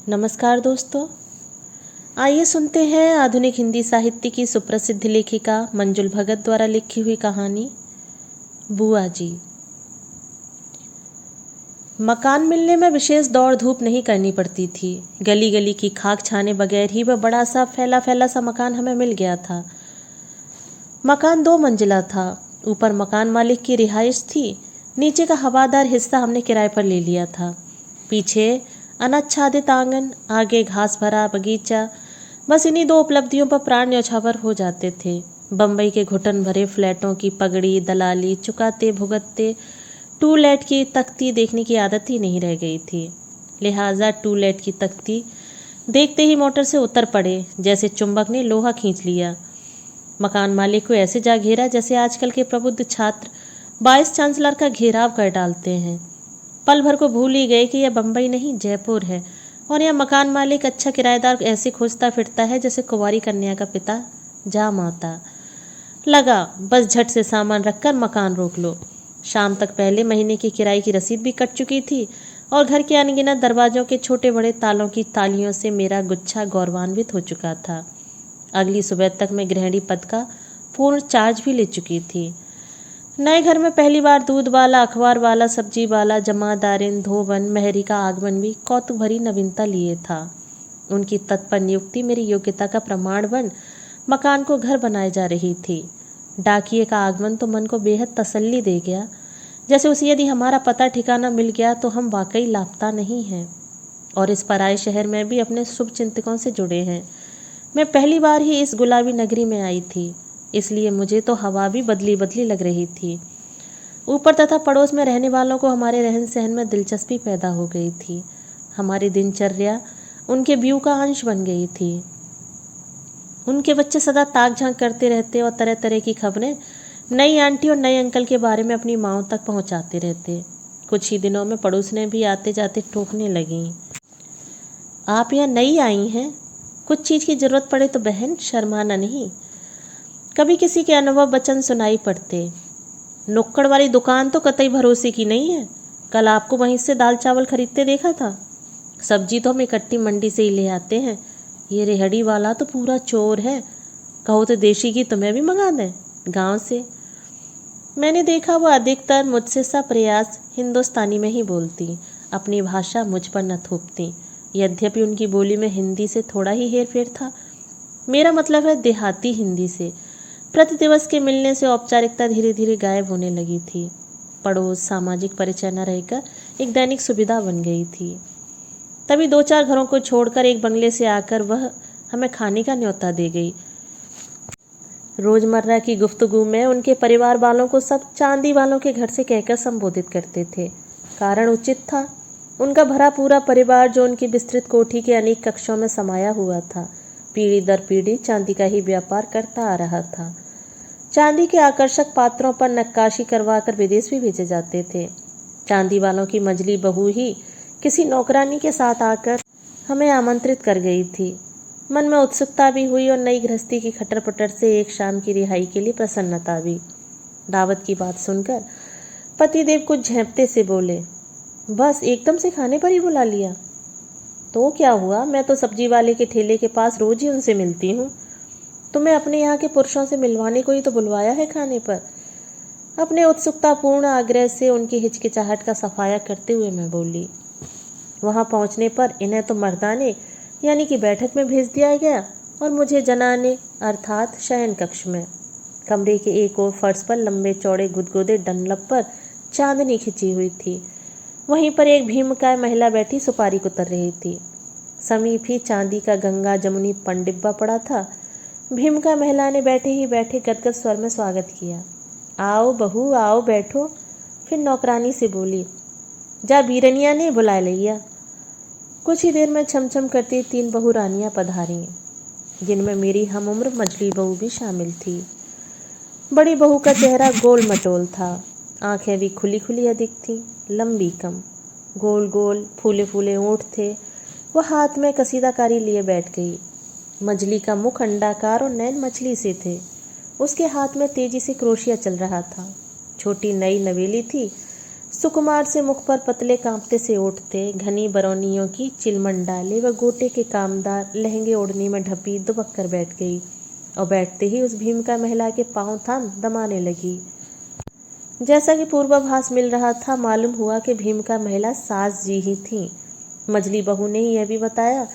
नमस्कार दोस्तों, आइए सुनते हैं आधुनिक हिंदी साहित्य की सुप्रसिद्ध लेखिका मंजुल भगत द्वारा लिखी हुई कहानी बुआ जी। मकान मिलने में विशेष दौड़ धूप नहीं करनी पड़ती थी। गली गली की खाक छाने बगैर ही वह बड़ा सा फैला फैला सा मकान हमें मिल गया था। मकान 2 मंजिला था। ऊपर मकान मालिक की रिहाइश थी, नीचे का हवादार हिस्सा हमने किराए पर ले लिया था। पीछे अनाच्छादित आंगन, आगे घास भरा बगीचा। बस इन्हीं 2 उपलब्धियों पर प्राण न्यौछावर हो जाते थे। बम्बई के घुटन भरे फ्लैटों की पगड़ी दलाली चुकाते भुगतते टू लेट की तख्ती देखने की आदत ही नहीं रह गई थी। लिहाजा टू लेट की तख्ती देखते ही मोटर से उतर पड़े, जैसे चुंबक ने लोहा खींच लिया। मकान मालिक को ऐसे जा घेरा जैसे आजकल के प्रबुद्ध छात्र वाइस चांसलर का घेराव कर डालते हैं। पल भर को भूल ही गए कि यह बम्बई नहीं जयपुर है, और यह मकान मालिक अच्छा किराएदार ऐसे खोजता फिरता है जैसे कुंवारी कन्या का पिता जाम आता। लगा बस झट से सामान रखकर मकान रोक लो। शाम तक पहले महीने की किराए की रसीद भी कट चुकी थी और घर के अनगिनत दरवाजों के छोटे बड़े तालों की तालियों से मेरा गुच्छा गौरवान्वित हो चुका था। अगली सुबह तक मैं गृहिणी पद का पूर्ण चार्ज भी ले चुकी थी। नए घर में पहली बार दूध वाला, अखबार वाला, सब्जी वाला, जमादारिन, धोबन, मेहरी का आगमन भी कौतुक भरी नवीनता लिए था। उनकी तत्पर नियुक्ति मेरी योग्यता का प्रमाण बन मकान को घर बनाए जा रही थी। डाकिये का आगमन तो मन को बेहद तसल्ली दे गया, जैसे उसे यदि हमारा पता ठिकाना मिल गया तो हम वाकई लापता नहीं हैं और इस पराए शहर में भी अपने शुभ चिंतकों से जुड़े हैं। मैं पहली बार ही इस गुलाबी नगरी में आई थी, इसलिए मुझे तो हवा भी बदली बदली लग रही थी। ऊपर तथा पड़ोस में रहने वालों को हमारे रहन सहन में दिलचस्पी पैदा हो गई थी। हमारी दिनचर्या उनके व्यू का अंश बन गई थी। उनके बच्चे सदा ताक झांक करते रहते और तरह तरह की खबरें नई आंटी और नए अंकल के बारे में अपनी माँओं तक पहुंचाते रहते। कुछ ही दिनों में पड़ोसनें भी आते जाते टोकने लगीं, आप यहाँ नई आई हैं, कुछ चीज़ की जरूरत पड़े तो बहन शर्माना नहीं। कभी किसी के अनुभव वचन सुनाई पड़ते, नुक्कड़ वाली दुकान तो कतई भरोसे की नहीं है, कल आपको वहीं से दाल चावल खरीदते देखा था। सब्जी तो हम इकट्ठी मंडी से ही ले आते हैं, ये रेहड़ी वाला तो पूरा चोर है, कहो तो देशी घी तुम्हें भी मंगा दें गांव से। मैंने देखा वो अधिकतर मुझसे सा प्रयास हिंदुस्तानी में ही बोलती, अपनी भाषा मुझ पर न थोपती। यद्यपि उनकी बोली में हिंदी से थोड़ा ही हेर फेर था। मेरा मतलब है देहाती हिंदी से। प्रति दिवस के मिलने से औपचारिकता धीरे धीरे गायब होने लगी थी। पड़ोस सामाजिक परिचय न रहकर एक दैनिक सुविधा बन गई थी। तभी 2-4 घरों को छोड़कर एक बंगले से आकर वह हमें खाने का न्योता दे गई। रोजमर्रा की गुफ्तगू में उनके परिवार वालों को सब चांदी वालों के घर से कहकर संबोधित करते थे। कारण उचित था, उनका भरा पूरा परिवार जो उनकी विस्तृत कोठी के अनेक कक्षों में समाया हुआ था, पीढ़ी दर पीढ़ी चांदी का ही व्यापार करता आ रहा था। चांदी के आकर्षक पात्रों पर नक्काशी करवाकर विदेश भी भेजे जाते थे। चांदी वालों की मंझली बहू ही किसी नौकरानी के साथ आकर हमें आमंत्रित कर गई थी। मन में उत्सुकता भी हुई और नई गृहस्थी की खटर पटर से एक शाम की रिहाई के लिए प्रसन्नता भी। दावत की बात सुनकर पतिदेव कुछ झेंपते से बोले, बस एकदम से खाने पर ही बुला लिया। तो क्या हुआ, मैं तो सब्जी वाले के ठेले के पास रोज ही उनसे मिलती हूँ। तुम्हें अपने यहाँ के पुरुषों से मिलवाने को ही तो बुलवाया है खाने पर। अपने उत्सुकतापूर्ण आग्रह से उनकी हिचकिचाहट का सफाया करते हुए मैं बोली। वहाँ पहुँचने पर इन्हें तो मर्दाने यानी कि बैठक में भेज दिया गया और मुझे जनाने अर्थात शयन कक्ष में। कमरे के एक ओर फर्श पर लंबे चौड़े गुदगुदे डनलप पर चांदनी खिंची हुई थी। वहीं पर एक भीमकाय महिला बैठी सुपारी कुतर रही थी। समीप ही चांदी का गंगा जमुनी पनडिब्बा पड़ा था। भीमका महिला ने बैठे ही बैठे गदगद स्वर में स्वागत किया। आओ बहू आओ बैठो। फिर नौकरानी से बोली, जा बीरनिया ने बुला लिया। कुछ ही देर में छमछम करती 3 बहू रानियां पधारी, जिनमें मेरी हम उम्र मझली बहू भी शामिल थी। बड़ी बहू का चेहरा गोल मटोल था, आंखें भी खुली खुली अधिक थी, लंबी कम, गोल गोल फूले फूले होंठ थे। वह हाथ में कसीदाकारी लिए बैठ गई। मछली का मुख अंडाकार और नैन मछली से थे। उसके हाथ में तेजी से क्रोशिया चल रहा था। छोटी नई नवेली थी, सुकुमार से मुख पर पतले कांपते से ओढ़ते, घनी बरौनियों की चिलमन डाले व गोटे के कामदार लहंगे ओढ़ने में ढपी दुबक कर बैठ गई और बैठते ही उस भीम का महिला के पांव थाम दमाने लगी। जैसा कि पूर्वाभास मिल रहा था, मालूम हुआ कि भीम का महिला सास जी ही थी। मझली बहू ने यह भी बताया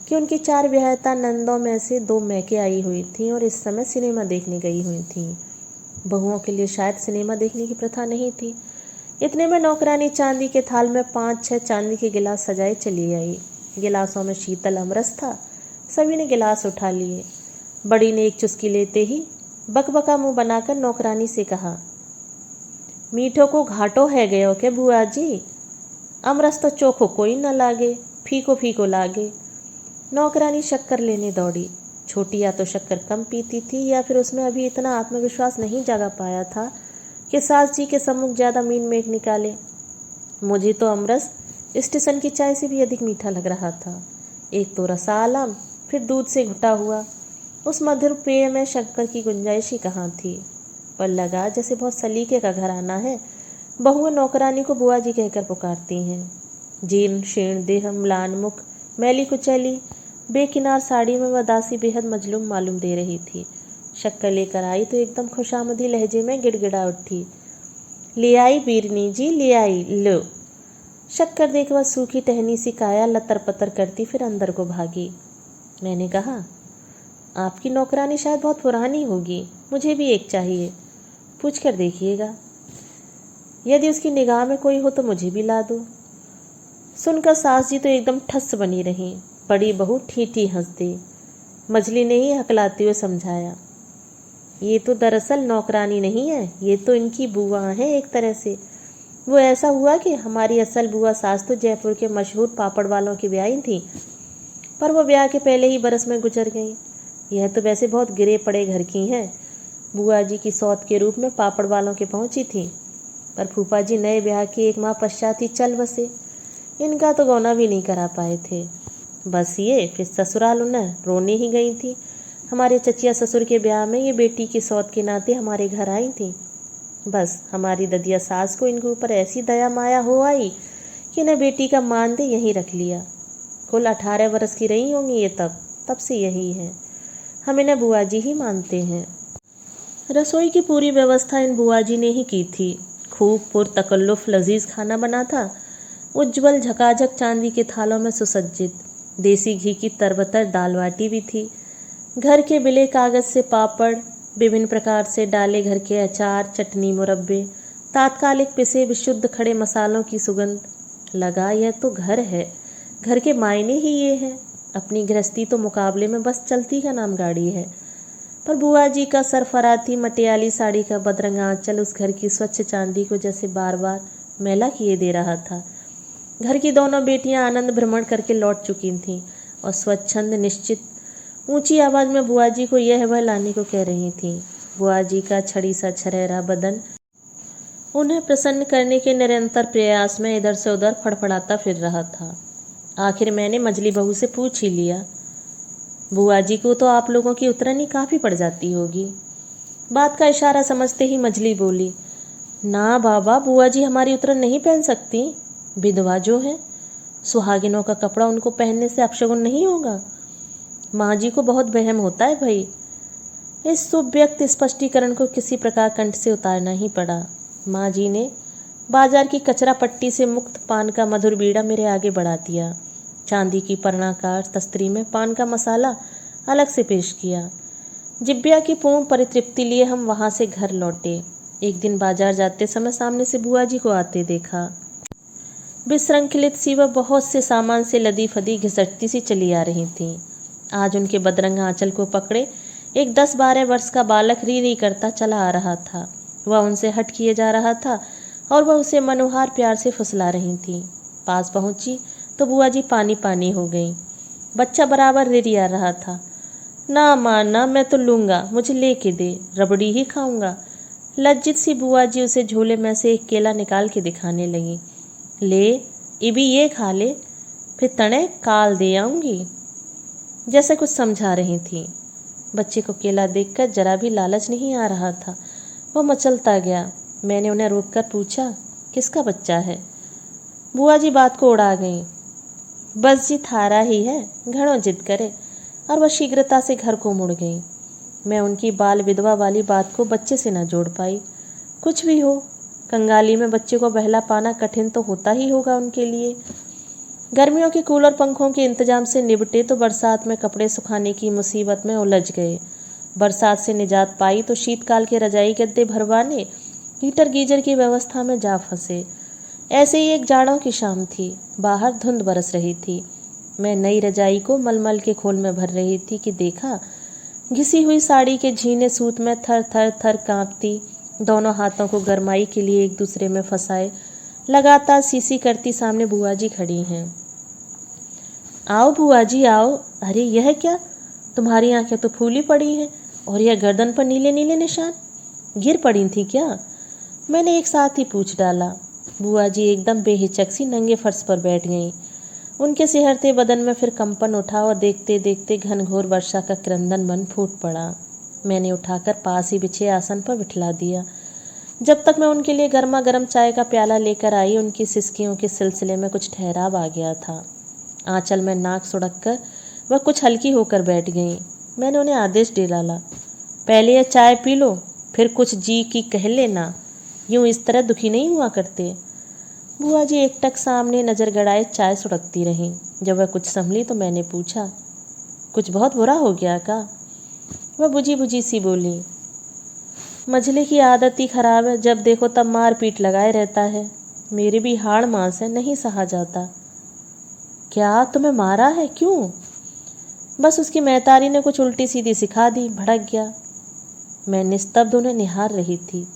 कि उनकी 4 ब्याहता नंदों में से 2 मैके आई हुई थीं और इस समय सिनेमा देखने गई हुई थीं। बहुओं के लिए शायद सिनेमा देखने की प्रथा नहीं थी। इतने में नौकरानी चांदी के थाल में 5-6 चांदी के गिलास सजाए चली आई। गिलासों में शीतल अमरस था। सभी ने गिलास उठा लिए। बड़ी ने एक चुस्की लेते ही बकबका मुंह बनाकर नौकरानी से कहा, मीठो को घाटो है गयो के बुआ जी, अमरस तो चोखो कोई न लागे, फीको फीको लागे। नौकरानी शक्कर लेने दौड़ी। छोटी या तो शक्कर कम पीती थी या फिर उसमें अभी इतना आत्मविश्वास नहीं जगा पाया था कि सास जी के सम्मुख ज्यादा मीन मेघ निकाले। मुझे तो अमरस स्टेशन की चाय से भी अधिक मीठा लग रहा था। एक तो रसा आलम, फिर दूध से घुटा हुआ। उस मधुर पेय में शक्कर की गुंजाइश ही कहाँ थी। पर लगा जैसे बहुत सलीके का घराना है। बहुएं नौकरानी को बुआ जी कहकर पुकारती हैं। जीर्ण शीर्ण देह, म्लान मुख, मैली कुचैली, बेकिनार साड़ी में वह दासी बेहद मजलूम मालूम दे रही थी। शक्कर लेकर आई तो एकदम खुशामदी लहजे में गिड़गिड़ा उठी, ले आई बीरनी जी, ले आई, लो। शक्कर देख वह सूखी टहनी सी काया लतर पतर करती फिर अंदर को भागी। मैंने कहा, आपकी नौकरानी शायद बहुत पुरानी होगी, मुझे भी एक चाहिए, पूछ कर देखिएगा। यदि उसकी निगाह में कोई हो तो मुझे भी ला दो। सुनकर सास जी तो एकदम ठस बनी रही। बड़ी बहू ठीठी हंस दी। मझली ने ही हकलाते हुए समझाया, ये तो दरअसल नौकरानी नहीं है, ये तो इनकी बुआ है एक तरह से। वो ऐसा हुआ कि हमारी असल बुआ सास तो जयपुर के मशहूर पापड़ वालों की ब्याही थी, पर वो ब्याह के पहले ही बरस में गुजर गई। यह तो वैसे बहुत गिरे पड़े घर की हैं। बुआ जी की सौत के रूप में पापड़ वालों के पहुंची थी, पर फूफा जी नए ब्याह के 1 माह पश्चात ही चल बसे। इनका तो गौना भी नहीं करा पाए थे। बस ये फिर ससुराल उन्हें रोने ही गई थी। हमारे चचिया ससुर के ब्याह में ये बेटी की सौत के नाते हमारे घर आई थी। बस हमारी ददिया सास को इनके ऊपर ऐसी दया माया हो आई कि इन्हें बेटी का मान दे यहीं रख लिया। कुल 18 वर्ष की रही होंगी ये तब से यही है। हम इन्हें बुआ जी ही मानते हैं। रसोई की पूरी व्यवस्था इन बुआ जी ने ही की थी। खूब पुरतकल्लुफ लजीज खाना बना था। उज्ज्वल झकाझक चांदी के थालों में सुसज्जित देसी घी की तरबतर दाल बाटी भी थी। घर के बिले कागज से पापड़, विभिन्न प्रकार से डाले घर के अचार, चटनी, मुरब्बे, तात्कालिक पिसे विशुद्ध खड़े मसालों की सुगंध। लगा यह तो घर है। घर के मायने ही ये हैं। अपनी गृहस्थी तो मुकाबले में बस चलती का नाम गाड़ी है। पर बुआ जी का सरफराती मटियाली साड़ी का बदरंग आंचल उस घर की स्वच्छ चांदी को जैसे बार बार मैला किए दे रहा था। घर की दोनों बेटियां आनंद भ्रमण करके लौट चुकी थीं और स्वच्छंद निश्चित ऊंची आवाज में बुआ जी को यह वह लाने को कह रही थीं। बुआ जी का छड़ी सा छरहरा बदन उन्हें प्रसन्न करने के निरंतर प्रयास में इधर से उधर फड़फड़ाता फिर रहा था। आखिर मैंने मझली बहू से पूछ ही लिया, बुआ जी को तो आप लोगों की उतरनी काफ़ी पड़ जाती होगी। बात का इशारा समझते ही मझली बोली, ना बाबा, बुआ जी हमारी उतरन नहीं पहन सकती। विधवा जो है, सुहागिनों का कपड़ा उनको पहनने से अपशगुन नहीं होगा। माँ जी को बहुत वहम होता है भाई। इस सुव्यक्त स्पष्टीकरण को किसी प्रकार कंठ से उतारना ही पड़ा। माँ जी ने बाजार की कचरा पट्टी से मुक्त पान का मधुर बीड़ा मेरे आगे बढ़ा दिया। चांदी की पर्णाकार तस्तरी में पान का मसाला अलग से पेश किया। जिब्बिया की पूर्ण परितृप्ति लिए हम वहां से घर लौटे। एक दिन बाजार जाते समय सामने से बुआ जी को आते देखा। विश्रंखलित सी वह बहुत से सामान से लदी फदी घिसटती सी चली आ रही थी। आज उनके बदरंग आंचल को पकड़े एक 10-12 वर्ष का बालक री री करता चला आ रहा था। वह उनसे हट किए जा रहा था और वह उसे मनोहार प्यार से फुसला रही थी। पास पहुंची तो बुआ जी पानी पानी हो गई। बच्चा बराबर रिरिया रहा था, ना माँ ना, मैं तो लूँगा, मुझे लेके दे, रबड़ी ही खाऊंगा। लज्जित सी बुआ जी उसे झोले में से एक केला निकाल के दिखाने लगी। ले, इबी ये खा ले, फिर तने काल दे आऊँगी, जैसे कुछ समझा रही थी। बच्चे को केला देखकर जरा भी लालच नहीं आ रहा था। वह मचलता गया। मैंने उन्हें रोककर पूछा, किसका बच्चा है? बुआ जी बात को उड़ा गईं। बस जी थारा ही है, घणो जिद करे। और वह शीघ्रता से घर को मुड़ गई। मैं उनकी बाल विधवा वाली बात को बच्चे से न जोड़ पाई। कुछ भी हो, कंगाली में बच्चे को बहला पाना कठिन तो होता ही होगा उनके लिए। गर्मियों के कूलर पंखों के इंतजाम से निपटे तो बरसात में कपड़े सुखाने की मुसीबत में उलझ गए। बरसात से निजात पाई तो शीतकाल के रजाई गद्दे भरवाने हीटर गीजर की व्यवस्था में जा फंसे। ऐसे ही एक जाड़ों की शाम थी। बाहर धुंध बरस रही थी। मैं नई रजाई को मलमल के खोल में भर रही थी कि देखा, घिसी हुई साड़ी के झीने सूत में थर थर थर कांपती, दोनों हाथों को गरमाई के लिए एक दूसरे में फंसाए लगातार सीसी करती सामने बुआ जी खड़ी हैं। आओ बुआ जी आओ। अरे यह क्या, तुम्हारी आंखें तो फूली पड़ी हैं और यह गर्दन पर नीले नीले निशान, गिर पड़ी थी क्या? मैंने एक साथ ही पूछ डाला। बुआ जी एकदम बेहिचक सी नंगे फर्श पर बैठ गईं। उनके सिहरते बदन में फिर कंपन उठा और देखते देखते घनघोर वर्षा का क्रंदन बन फूट पड़ा। मैंने उठाकर पास ही बिछे आसन पर बिठला दिया। जब तक मैं उनके लिए गर्मा गर्म चाय का प्याला लेकर आई, उनकी सिसकियों के सिलसिले में कुछ ठहराव आ गया था। आंचल में नाक सुड़क कर वह कुछ हल्की होकर बैठ गईं। मैंने उन्हें आदेश दे डाला, पहले यह चाय पी लो, फिर कुछ जी की कह लेना। यूं इस तरह दुखी नहीं हुआ करते। बुआ जी एकटक सामने नजर गड़ाए चाय सुड़कती रहीं। जब वह कुछ संभली तो मैंने पूछा, कुछ बहुत बुरा हो गया का? वह बुझी बुझी सी बोली, मझले की आदत ही खराब है, जब देखो तब मार पीट लगाए रहता है। मेरी भी हाड़ मांस है, नहीं सहा जाता। क्या तुम्हें मारा है? क्यों? बस उसकी महतारी ने कुछ उल्टी सीधी सिखा दी, भड़क गया। मैं निस्तब्ध उन्हें निहार रही थी।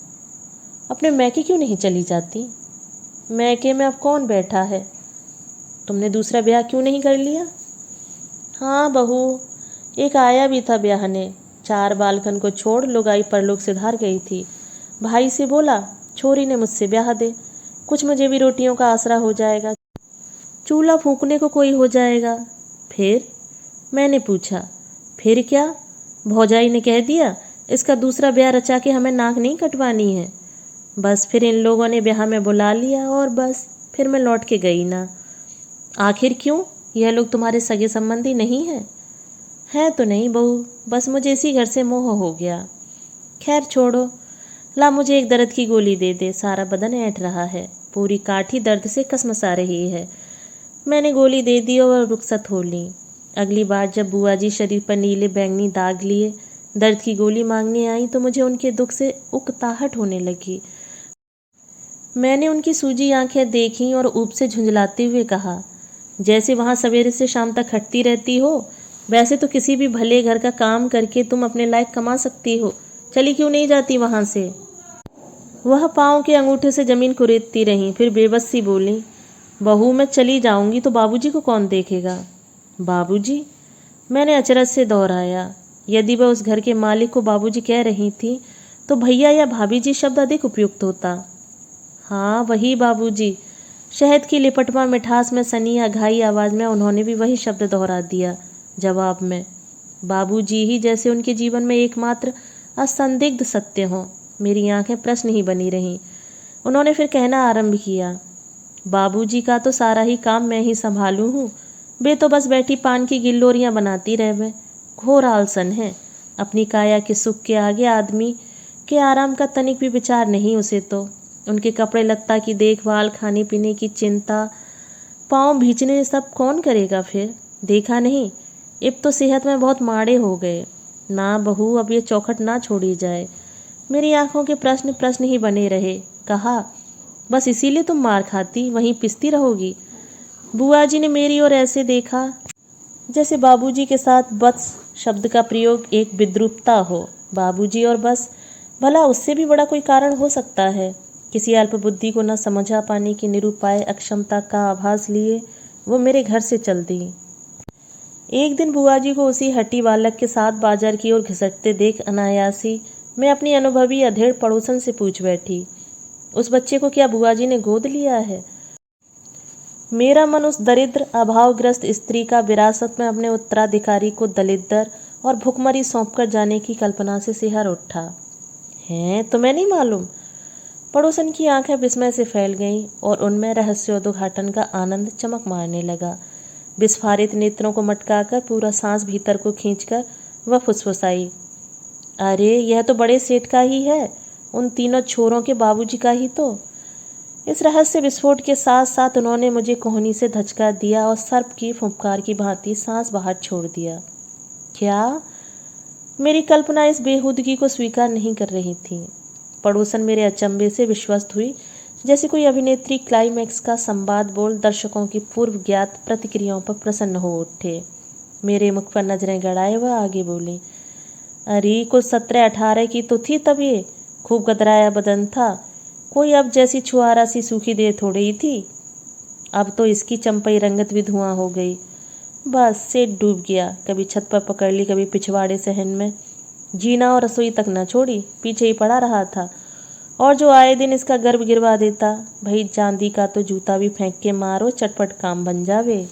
अपने मैके क्यों नहीं चली जाती? मैके में अब कौन बैठा है? तुमने दूसरा ब्याह क्यों नहीं कर लिया? हाँ बहू, एक आया भी था ब्याहने। 4 बालकन को छोड़ लुगाई परलोक सिधार गई थी। भाई से बोला, छोरी ने मुझसे ब्याह दे, कुछ मुझे भी रोटियों का आसरा हो जाएगा, चूल्हा फूंकने को कोई हो जाएगा। फिर? मैंने पूछा। फिर क्या? भौजाई ने कह दिया, इसका दूसरा ब्याह रचा के हमें नाक नहीं कटवानी है। बस फिर इन लोगों ने ब्याह में बुला लिया और बस फिर मैं लौट के गई ना। आखिर क्यों? यह लोग तुम्हारे सगे संबंधी नहीं हैं? है तो नहीं बहू, बस मुझे इसी घर से मोह हो गया। खैर छोड़ो, ला मुझे एक दर्द की गोली दे दे, सारा बदन ऐंठ रहा है, पूरी काठी दर्द से कसमसा रही है। मैंने गोली दे दी और रुखसत हो ली। अगली बार जब बुआ जी शरीर पर नीले बैंगनी दाग लिए दर्द की गोली मांगने आई तो मुझे उनके दुख से उकताहट होने लगी। मैंने उनकी सूजी आंखें देखीं और ऊब से झुंझलाते हुए कहा, जैसे वहाँ सवेरे से शाम तक खटती रहती हो, वैसे तो किसी भी भले घर का काम करके तुम अपने लायक कमा सकती हो, चली क्यों नहीं जाती वहाँ से? वह पाँव के अंगूठे से जमीन कुरेदती रहीं, फिर बेबस सी बोली, बहू मैं चली जाऊंगी तो बाबूजी को कौन देखेगा? बाबूजी? मैंने अचरज से दोहराया। यदि वह उस घर के मालिक को बाबूजी कह रही थी तो भैया या भाभी जी शब्द अधिक उपयुक्त होता। हाँ वही बाबूजी। शहद की लिपटमा मिठास में सनी अघाई आवाज़ में उन्होंने भी वही शब्द दोहरा दिया जवाब में। बाबूजी ही जैसे उनके जीवन में एकमात्र असंदिग्ध सत्य हो। मेरी आंखें प्रश्न ही बनी रहीं। उन्होंने फिर कहना आरंभ किया, बाबूजी का तो सारा ही काम मैं ही संभालूं हूँ, वे तो बस बैठी पान की गिल्लोरियाँ बनाती रहे। घोर आलसन है। अपनी काया के सुख के आगे आदमी के आराम का तनिक भी विचार नहीं उसे तो। उनके कपड़े लत्ता की देखभाल, खाने पीने की चिंता, पाँव भींचने सब कौन करेगा फिर? देखा नहीं, अब तो सेहत में बहुत माड़े हो गए। ना बहू, अब ये चौखट ना छोड़ी जाए। मेरी आंखों के प्रश्न प्रश्न ही बने रहे। कहा, बस इसीलिए तुम मार खाती वहीं पिसती रहोगी? बुआ जी ने मेरी ओर ऐसे देखा जैसे बाबूजी के साथ बस शब्द का प्रयोग एक विद्रूपता हो। बाबूजी और बस, भला उससे भी बड़ा कोई कारण हो सकता है? किसी अल्प बुद्धि को न समझा पाने की निरुपाय अक्षमता का आभास लिए वो मेरे घर से चल दी। एक दिन बुआ जी को उसी हट्टी बालक के साथ बाजार की ओर घिसकते देख अनायासी मैं अपनी अनुभवी अधेड़ पड़ोसन से पूछ बैठी, उस बच्चे को क्या बुआ जी ने गोद लिया है? मेरा मन उस दरिद्र अभावग्रस्त स्त्री का विरासत में अपने उत्तराधिकारी को दलिद्दर और भुखमरी सौंपकर जाने की कल्पना से सिहर उठा। हैं, तुम्हें नहीं मालूम? पड़ोसन की आंखें विस्मय से फैल गईं और उनमें रहस्योद्घाटन का आनंद चमक मारने लगा। विस्फारित नेत्रों को मटकाकर पूरा सांस भीतर को खींचकर वह फुसफुसाई, अरे यह तो बड़े सेठ का ही है, उन तीनों छोरों के बाबूजी का ही तो। इस रहस्य विस्फोट के साथ साथ उन्होंने मुझे कोहनी से धचका दिया और सर्प की फुफकार की भांति सांस बाहर छोड़ दिया। क्या? मेरी कल्पना इस बेहूदगी को स्वीकार नहीं कर रही थी। पड़ोसन मेरे अचंभे से विश्वस्त हुई, जैसे कोई अभिनेत्री क्लाइमैक्स का संवाद बोल दर्शकों की पूर्व ज्ञात प्रतिक्रियाओं पर प्रसन्न हो उठे। मेरे मुख पर नजरें गड़ाए वह आगे बोली, अरे कुछ 17-18 की तो थी तब ये, खूब गदराया बदन था, कोई अब जैसी छुआरा सी सूखी देह थोड़ी ही थी। अब तो इसकी चंपई रंगत भी धुआं हो गई। बस सेठ डूब गया, कभी छत पर पकड़ ली, कभी पिछवाड़े सहन में। जीना और रसोई तक न छोड़ी, पीछे ही पड़ा रहा था। और जो आए दिन इसका गर्भ गिरवा देता, भाई चांदी का तो जूता भी फेंक के मारो, चटपट काम बन जावे।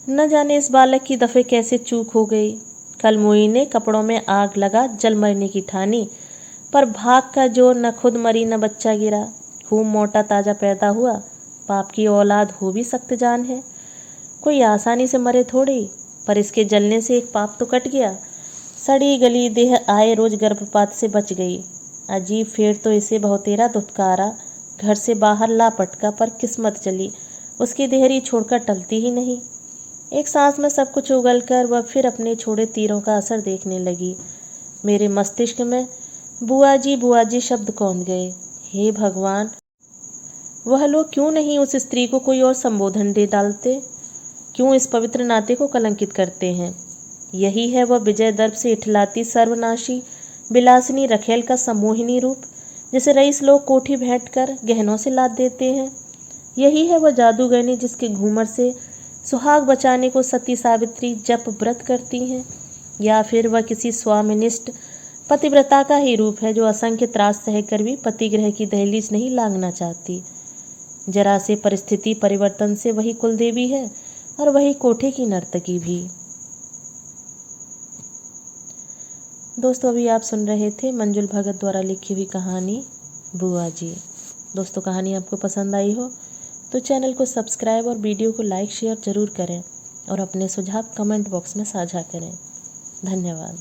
न जाने इस बालक की दफे कैसे चूक हो गई। कल मोई ने कपड़ों में आग लगा जल मरने की ठानी, पर भाग का जोर, न खुद मरी न बच्चा गिरा, खूब मोटा ताजा पैदा हुआ। पाप की औलाद हो भी सख्त जान है, कोई आसानी से मरे थोड़ी, पर इसके जलने से एक पाप तो कट गया। सड़ी गली देह आए रोज गर्भपात से बच गई। अजीब फेर तो इसे बहुतेरा दुत्कारा, घर से बाहर ला पटका, पर किस्मत चली, उसकी देहरी छोड़कर टलती ही नहीं। एक सांस में सब कुछ उगलकर वह फिर अपने छोड़े तीरों का असर देखने लगी। मेरे मस्तिष्क में बुआ जी शब्द कौंध गए। हे भगवान, वह लोग क्यों नहीं उस स्त्री को कोई और संबोधन दे डालते? क्यों इस पवित्र नाते को कलंकित करते हैं? यही है वह विजय दर्प से इठलाती सर्वनाशी विलासिनी रखेल का सम्मोहिनी रूप, जिसे रईस लोग कोठी भेंट कर गहनों से लाद देते हैं। यही है वह जादूगरनी जिसके घूमर से सुहाग बचाने को सती सावित्री जप व्रत करती हैं। या फिर वह किसी स्वामिनिष्ठ पतिव्रता का ही रूप है जो असंख्य त्रास सहकर भी पतिगृह की दहलीज नहीं लांघना चाहती। जरा से परिस्थिति परिवर्तन से वही कुलदेवी है और वही कोठे की नर्तकी भी। दोस्तों, अभी आप सुन रहे थे मंजुल भगत द्वारा लिखी हुई कहानी बुआ जी। दोस्तों, कहानी आपको पसंद आई हो तो चैनल को सब्सक्राइब और वीडियो को लाइक शेयर ज़रूर करें और अपने सुझाव कमेंट बॉक्स में साझा करें। धन्यवाद।